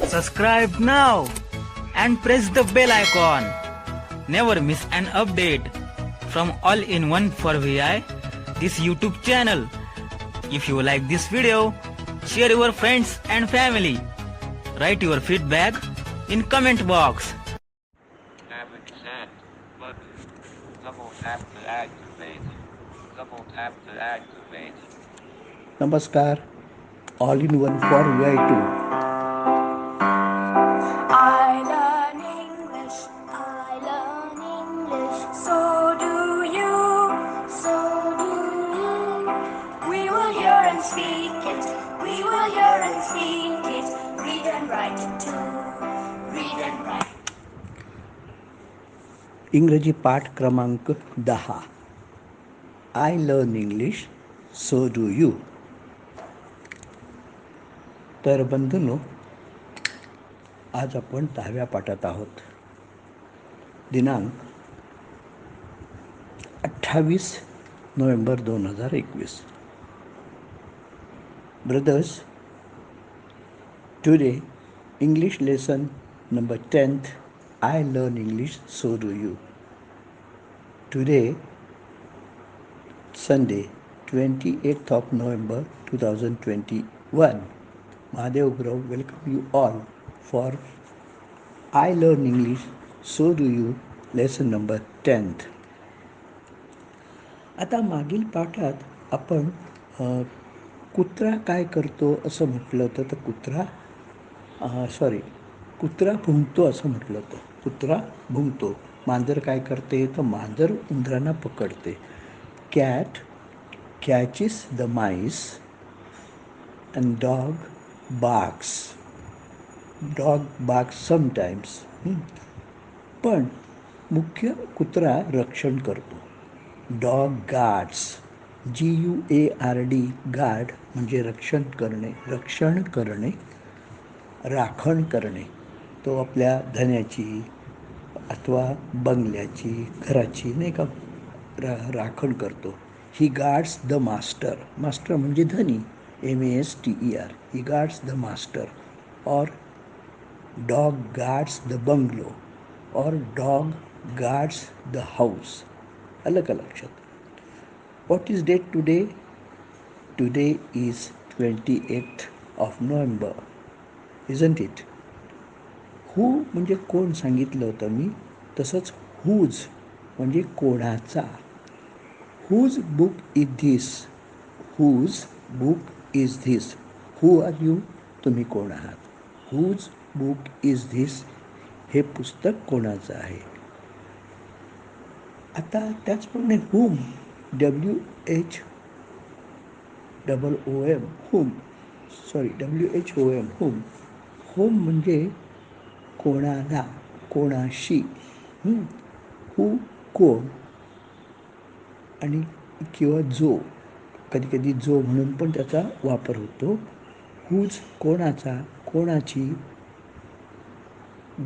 Subscribe now and press the bell icon. Never miss an update from All-in-One for VI, this YouTube channel. If you like this video, share your friends and family. Write your feedback in comment box. Having sent button. Double tap to activate. Double tap to activate. नमस्कार. All in one for VI2. I learn English, so do you, so do you. We will hear and speak it, we will hear and speak it, read and write it too, read and write. इंग्रजी पाठ क्रमांक 10. I learn English, so do you. तर बंधूंनो, आज आपण 10व्या पाठात आहोत. दिनांक 28 November 2021. Brothers, today English lesson number 10th. I learn English, so do you. Today, Sunday, 28th of November 2021. Mahadev Guru welcome you all for I learn English, so do you, lesson number 10th. आता मागील पाठात आपण कुत्रा काय करतो असं म्हटलं होतं. तर कुत्रा भुंकतो असं म्हटलं होतं. कुत्रा भुंकतो. मांजर काय करते, तर मांजर उंदरांना पकडते. Cat catches the MICE and dog barks sometimes. पण मुख्य कुत्रा रक्षण करतो. डॉग गार्ड्स, GUARD, गार्ड म्हणजे रक्षण करणे, राखण करणे. तो आपल्या धन्याची अथवा बंगल्याची, घराची नाही का राखण करतो. He guards the master. Master म्हणजे धनी, MASTER. He guards the master. और डॉग गार्ड्स द बंगलो, और डॉग गार्ड्स द हाऊस. आलं का लक्षात? What is date today? Today is 28th of November, isn't it? Who म्हणजे कोण सांगितलं होतं मी, तसंच हुज म्हणजे कोणाचा. Whose book is this. Whose book is this. Who are you? तुम्ही कोण आहात. Whose book is this. हे पुस्तक कोणाचं आहे. आता त्याचप्रमाणे हुम, WHOM, हुम. होम म्हणजे कोणाला, कोणाशी. हू कोण, आणि किंवा जो, कधी जो म्हणून पण त्याचा वापर होतो. हुज कोणाचा, कोणाची,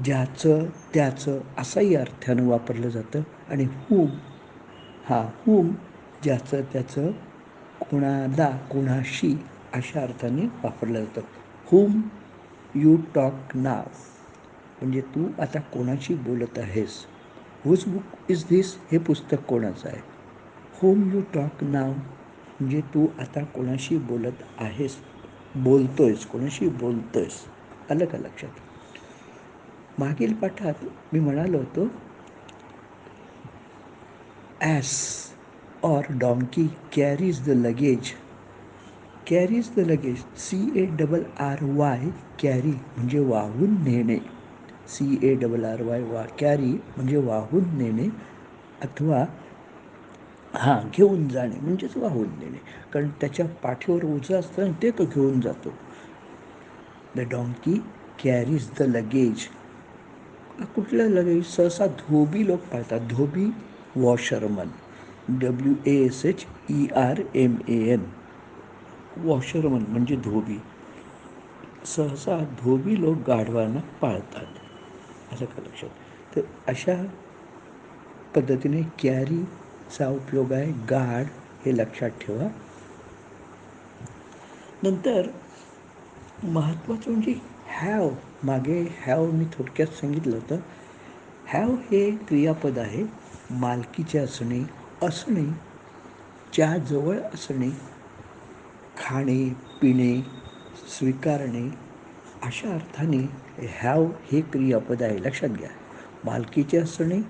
ज्याचं त्याचं असाही अर्थानं वापरलं जातं. आणि हुम ज्याचं त्याचं, कोणाला कोणाशी अशा अर्थाने वापरलं जातं. हुम यू टॉक नाव म्हणजे तू आता कोणाशी बोलत आहेस. हुज बुक इज धिस, हे पुस्तक कोणाचं आहे. हुम यू टॉक नाव म्हणजे तू आता कोणाशी बोलत आहेस, बोलतोयस, कोणाशी बोलतोयस. आलं का लक्षात? मागील पाठात मी म्हणालो होतो, ॲस और donkey carries the luggage. Carries the luggage, CARRY, carry म्हणजे वाहून नेणे. CARRY कॅरी म्हणजे वाहून नेणे, अथवा घेऊन जाणे म्हणजेच वाहून नेणे. कारण त्याच्या पाठीवर ओझं असतं ते तो घेऊन जातो. The donkey carries the luggage. कुठलं लगेज? सहसा धोबी लोक पाळतात. धोबी, वॉशरमन, WASHERMAN, वॉशरमन म्हणजे धोबी. सहसा धोबी लोक गाढवांना पाळतात. असं का लक्षात? तर अशा पद्धतीने कॅरीचा उपयोग आहे. गार्ड हे लक्षात ठेवा. नंतर महत्त्वाचं म्हणजे हॅव, मागे हॅव मी थोडक्यात सांगितलं होतं. हॅव हे क्रियापद आहे. मालकीचे असणे, असणे, च्या जवळ असणे, खाणे, पिणे, स्वीकारणे अशा अर्थाने हॅव हे क्रियापद आहे. लक्षात घ्या. मालकीचे असणे,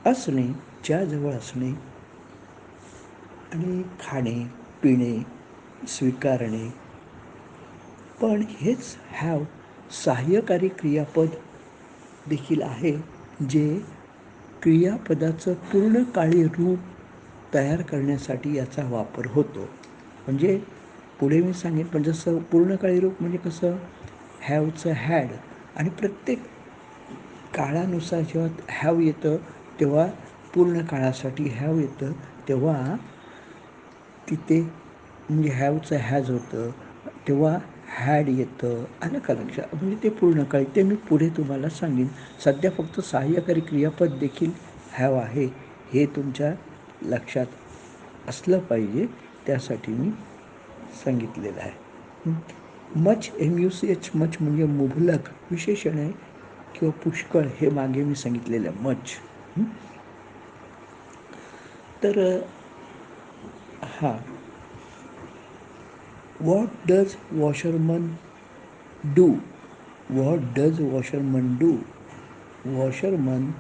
असणे, च्या जवळ असणे आणि खाणे, पिणे, स्वीकारणे. पण हेच हॅव सहाय्यकारी क्रियापद देखील आहे, जे क्रियापदाचं पूर्णकाळी रूप तयार करण्यासाठी याचा वापर होतो. म्हणजे पुढे मी सांगेन, पण जसं पूर्णकाळी रूप म्हणजे कसं, हॅवचं हॅड, आणि प्रत्येक काळानुसार जेव्हा हॅव येतं तेव्हा पूर्ण काळासाठी हॅव येतं, तेव्हा तिथे म्हणजे हॅवचं हॅज होतं, तेव्हा हॅड येतं. आलं का लक्षात? म्हणजे ते पूर्ण काळी, ते मी पुढे तुम्हाला सांगेन. सध्या फक्त सहाय्यकारी क्रियापद देखील हॅव आहे, हे तुमच्या लक्षात असलं पाहिजे, त्यासाठी मी सांगितलेलं आहे. मच, MUCH, मच म्हणजे मुबलक विशेषण आहे किंवा पुष्कळ, हे मागे मी सांगितलेलं आहे, मच. तर हां, what does washerman do? What does washerman do? Washerman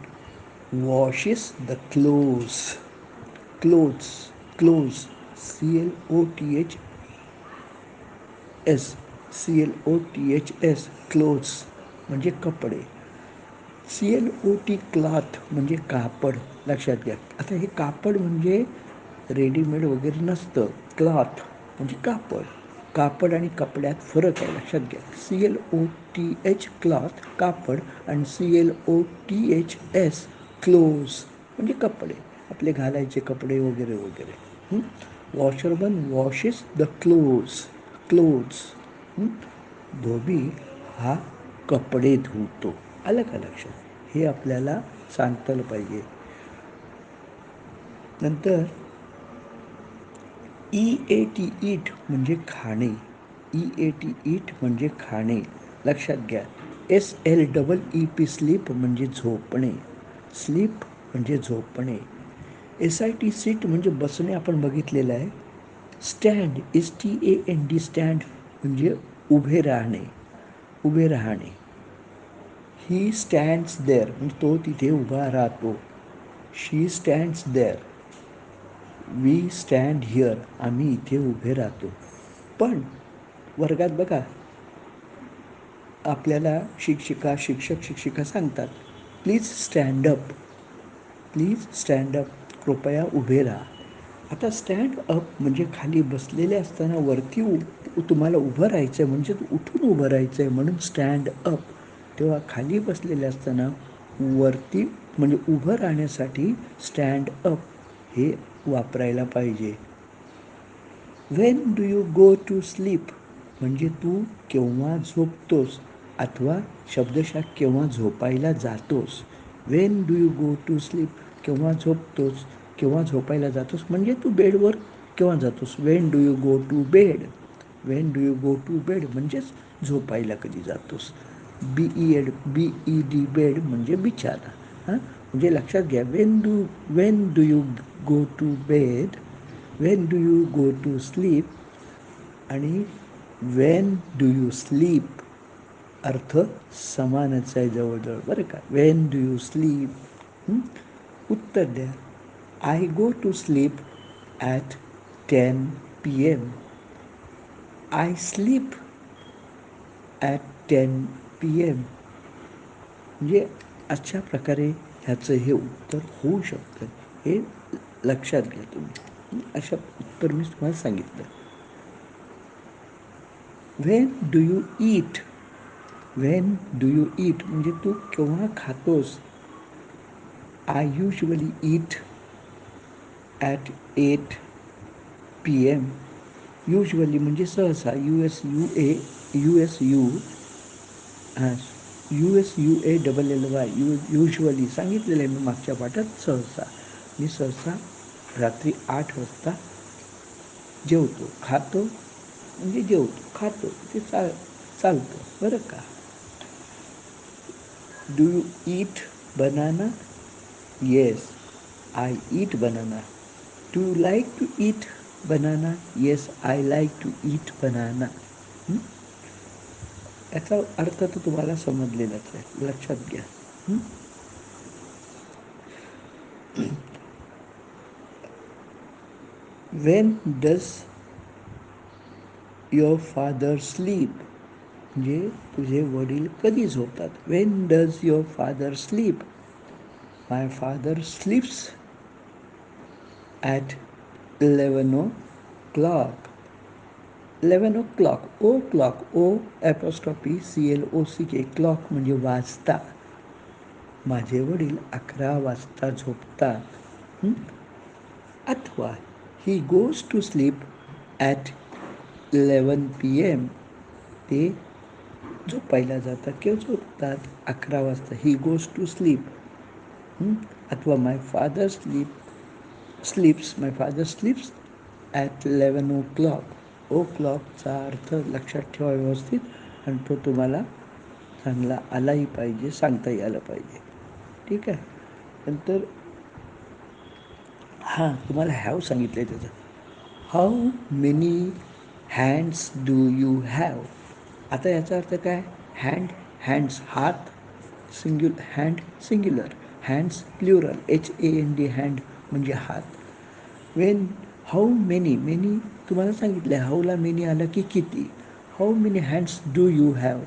washes the clothes. Clothes, clothes, CLOTHS, CLOTHS, clothes म्हणजे कपडे. CLOT, क्लॉथ म्हणजे कापड. लक्षात घ्या. आता हे कापड म्हणजे रेडीमेड वगैरे नसतं. क्लॉथ म्हणजे कापड. कापड आणि कपड्यात फरक आहे, लक्षात घ्या. CLOTH, क्लॉथ, कापड, आणि CLOTHS, क्लोज म्हणजे कपडे, आपले घालायचे कपडे वगैरे वगैरे. वॉशरमन वॉशेस द क्लोथ्स. धोबी हा कपडे धुतो. आलं का लक्षात? हे आपल्याला सांगता आलं पाहिजे. नंतर EAT, ईट म्हणजे खाणे. EAT, ईट म्हणजे खाणे. लक्षात घ्या. SLEEP, स्लीप म्हणजे झोपणे. स्लीप म्हणजे झोपणे. SIT, सीट म्हणजे बसणे, आपण बघितलेलं आहे. स्टँड, STAND, स्टँड म्हणजे उभे राहणे. उभे राहणे. ही स्टँड्स देअर म्हणजे तो तिथे उभा राहतो. She stands there. We stand here, आम्ही इथे उभे राहतो. पण वर्गात बघा, आपल्याला शिक्षिका, शिक्षक, शिक्षिका सांगतात, please stand up, please stand up, कृपया उभे राहा. आता स्टँड अप म्हणजे खाली बसलेले असताना वरती तुम्हाला उभं राहायचं आहे, म्हणजे उठून उभं राहायचं आहे, म्हणून स्टँड अप. तेव्हा खाली बसलेले असताना वरती म्हणजे उभं राहण्यासाठी स्टँड अप हे वापरायला पाहिजे. When do you go to sleep म्हणजे तू केव्हा झोपतोस, अथवा शब्दशः केव्हा झोपायला जातोस. When do you go to sleep, केव्हा झोपतोस, केव्हा झोपायला जातोस, म्हणजे तू बेडवर केव्हा जातोस. When do you go to bed. When do you go to bed म्हणजेच झोपायला कधी जातोस. BED, बेड म्हणजे बिछाना. म्हणजे लक्षात घ्या. When do you go to bed, when do you go to sleep, आणि व्हेन डू यू स्लीप अर्थ समानच आहे जवळजवळ, बरं का. When do you sleep. उत्तर द्या. I go to sleep at 10 PM. I sleep at 10 PM. म्हणजे अशा प्रकारे ह्याचं हे उत्तर होऊ शकतं. हे लक्षात घ्या तुम्ही. अशा उत्तर मी तुम्हाला सांगितलं. When do you eat. When do you eat म्हणजे तू केव्हा खातोस. I usually eat at 8 PM. Usually म्हणजे सहसा. USUALLY, युजली सांगितलेलं आहे मी मागच्या पाठात. सहसा, मी सहसा रात्री 8 वाजता जेवतो. खातो म्हणजे जेवतो, खातो ते चालतं बरं का. Do you eat banana? Yes, I eat banana. Do you like to eat banana? Yes, I like to eat banana. याचा अर्थ तर तुम्हाला समजलेलाच आहे, लक्षात घ्या. When does your father sleep? म्हणजे तुझे वडील कधी झोपतात? When does your father sleep? My father sleeps at 11 o'clock. 11 o'clock. O'clock, O apostrophe CLOCK, clock म्हणजे वाजता. माझे वडील 11 वाजता झोपतात. अथवा ही goes to sleep at 11 PM. ते झोपायला जातात किंवा झोपतात 11 वाजता. He goes to sleep. अथवा my father sleeps at 11 o'clock. ओ क्लॉकचा अर्थ लक्षात ठेवा व्यवस्थित, आणि तो तुम्हाला चांगला आलाही पाहिजे, सांगताही आलं पाहिजे. ठीक आहे. नंतर हां, तुम्हाला हॅव सांगितलं आहे त्याचं. How many hands do you have? आता याचा अर्थ काय? हँड्स हात, hand singular, hands plural, HAND, hand म्हणजे हात. वेन हाऊ मेनी तुम्हाला सांगितलं आहे, हाऊला मेनी आलं की किती. How many hands do you have?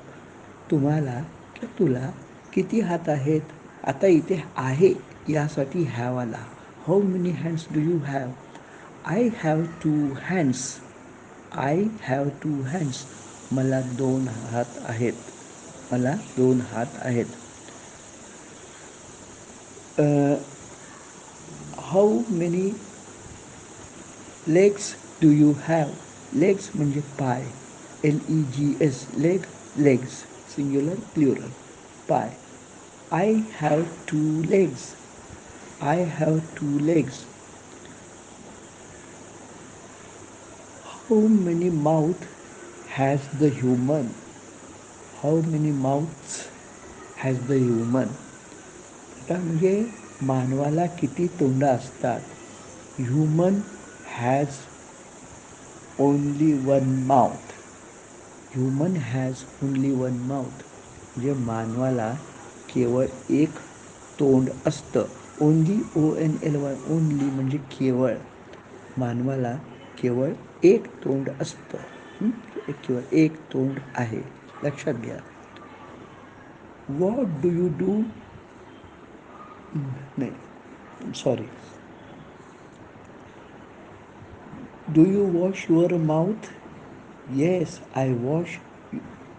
तुम्हाला किंवा तुला किती हात आहेत? आता इथे आहे यासाठी हॅव आला. How many hands do you have? I have 2 hands. I have 2 hands. मला 2 हात आहेत. मला 2 हात आहेत. How many legs do you have? Legs म्हणजे पाय, LEGS, लेग्स, सिंग्युलर प्ल्युरल, पाय. I have 2 legs. I have 2 legs. How many mouth has the human? How many mouths has the human? आता म्हणजे मानवाला किती तोंडं असतात? Human has only 1 mouth. Human has only 1 mouth. म्हणजे मानवाला केवळ एक तोंड असतं. ओनली, ONLY, ओनली म्हणजे केवळ. मानवाला केवळ एक तोंड असतं. केवळ एक तोंड आहे, लक्षात घ्या. What do you do? नाही, sorry. Do you wash your mouth? Yes, I wash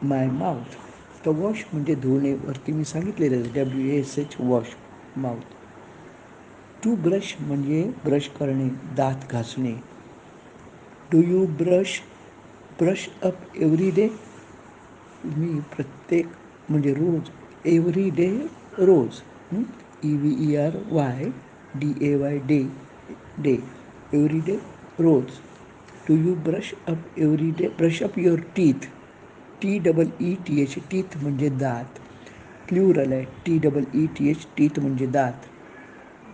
my mouth. तर वॉश म्हणजे धुणे, वरती मी सांगितलेलं WASH, wash mouth. To brush म्हणजे ब्रश करणे, दात घासणे. Do you brush up every day? मी प्रत्येक म्हणजे रोज, एव्हरी डे रोज, EVERY DAY day, every day रोज. Do you brush up every day? Brush up your teeth, TEETH, teeth म्हणजे दात, प्ल्युरल आहे. TEETH, टीथ म्हणजे दात.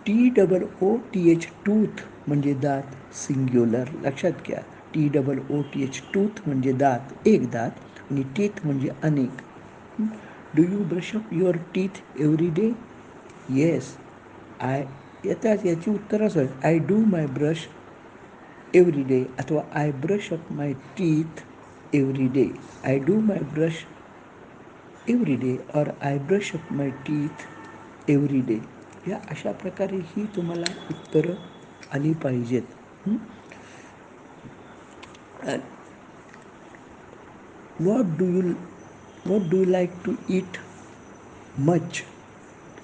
TOOTH, टूथ म्हणजे दात, सिंग्युलर, लक्षात घ्या. TOOTH, टूथ म्हणजे दात, एक दात, आणि टीथ म्हणजे अनेक. Do you brush up your teeth every day? Yes, याची उत्तर असं, I do my brush every day, अथवा I brush up my teeth every day. I do my brush every day और I brush up my teeth every day. या अशा प्रकारे ही तुम्हाला उत्तरं आली पाहिजेत. What do you like to eat much?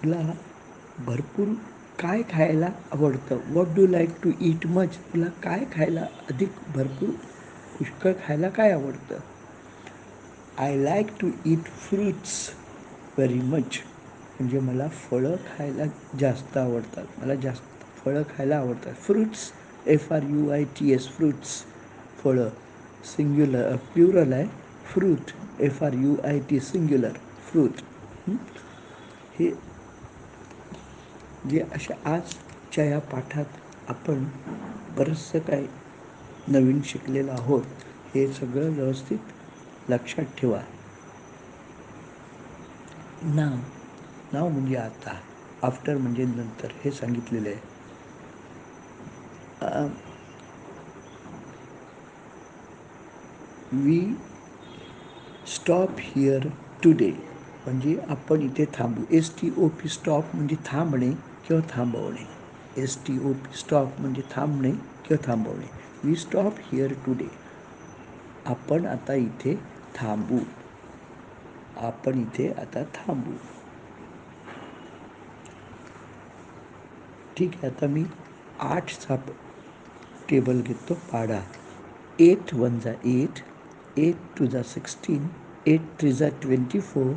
तुला भरपूर काय खायला आवडतं? What do like to eat much? तुला काय खायला अधिक भरपूर पुष्कळ खायला काय आवडतं? I like to eat fruits very much. म्हणजे मला फळं खायला जास्त आवडतात. मला जास्त फळं खायला आवडतात. फ्रूट्स, FRUITS, फ्रूट्स, फळं, सिंग्युलर प्ल्युरल आहे. Fruit, FRUIT singular, fruit. हे जे अशा आजच्या या पाठात आपण बरंचसं काय नवीन शिकलेलो आहोत, हे सगळं व्यवस्थित लक्षात ठेवा. नाव म्हणजे आता, आफ्टर म्हणजे नंतर, हे सांगितलेलं आहे. वी स्टॉप हिअर टुडे म्हणजे आपण इथे थांबू. STOP स्टॉप म्हणजे थांबणे किंवा थांबवणे. STOP स्टॉप म्हणजे थांबणे किंवा थांबवणे. We stop here today. आपण आता इथे थांबू. आपण इथे आता थांबू. ठीक आहे. आता मी 8चा टेबल घेतो, पाढा. 8 1 जा 8, 8 2 जा 16, 8 3 जा 24,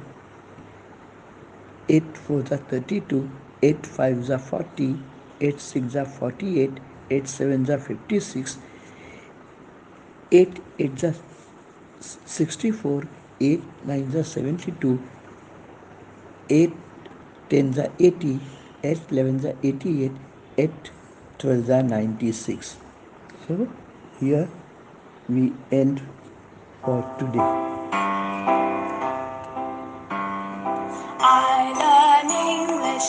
8 4 जा 32, 8 5 जा 40, 8 6 जा 48, 8 7 जा 56, 8 8 जा 64, 8 9 जा 72, 8 10 जा 80, 8 11 जा 88, 8 12 जा 96. So here we end for today. I learn English